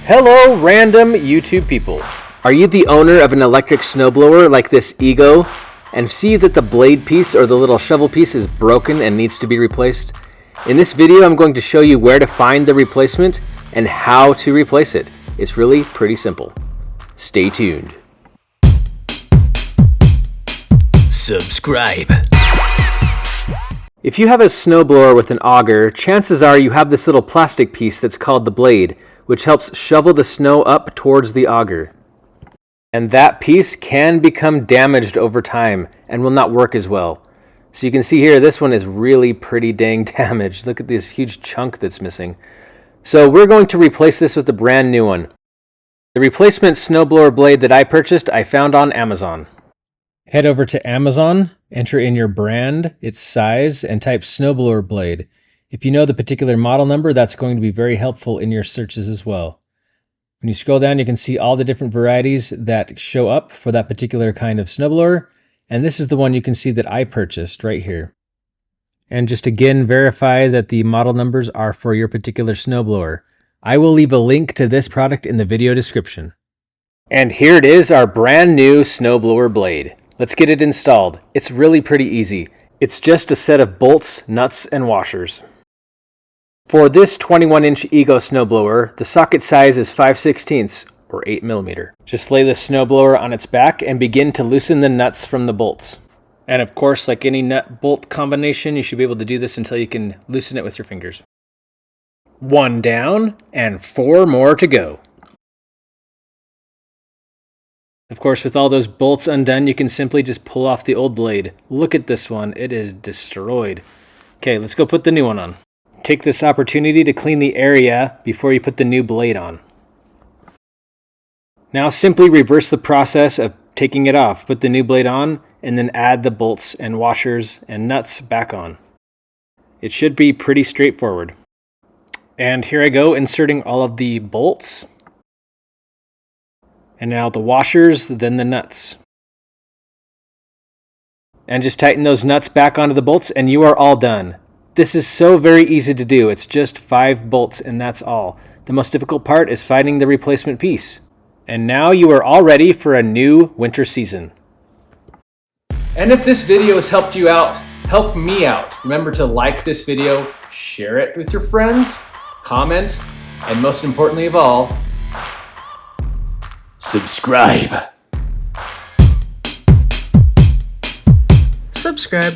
Hello, random YouTube people. Are you the owner of an electric snowblower like this Ego and see that the blade piece or the little shovel piece is broken and needs to be replaced? In this video, I'm going to show you where to find the replacement and how to replace it. It's really pretty simple. Stay tuned. Subscribe. If you have a snowblower with an auger, chances are you have this little plastic piece that's called the blade, which helps shovel the snow up towards the auger. And that piece can become damaged over time and will not work as well. So you can see here, this one is really pretty dang damaged. Look at this huge chunk that's missing. So we're going to replace this with a brand new one. The replacement snowblower blade that I purchased, I found on Amazon. Head over to Amazon, enter in your brand, its size, and type snowblower blade. If you know the particular model number, that's going to be very helpful in your searches as well. When you scroll down, you can see all the different varieties that show up for that particular kind of snowblower. And this is the one you can see that I purchased right here. And just again, verify that the model numbers are for your particular snowblower. I will leave a link to this product in the video description. And here it is, our brand new snowblower blade. Let's get it installed. It's really pretty easy. It's just a set of bolts, nuts, and washers. For this 21-inch Ego snowblower, the socket size is 5/16 or 8 millimeter. Just lay the snowblower on its back and begin to loosen the nuts from the bolts. And of course, like any nut-bolt combination, you should be able to do this until you can loosen it with your fingers. 1 down and 4 more to go. Of course, with all those bolts undone, you can simply just pull off the old blade. Look at this one, it is destroyed. Okay, let's go put the new one on. Take this opportunity to clean the area before you put the new blade on. Now simply reverse the process of taking it off. Put the new blade on and then add the bolts and washers and nuts back on. It should be pretty straightforward. And here I go, inserting all of the bolts. And now the washers, then the nuts. And just tighten those nuts back onto the bolts and you are all done. This is so very easy to do. It's just 5 bolts and that's all. The most difficult part is finding the replacement piece. And now you are all ready for a new winter season. And if this video has helped you out, help me out. Remember to like this video, share it with your friends, comment, and most importantly of all, Subscribe. Subscribe.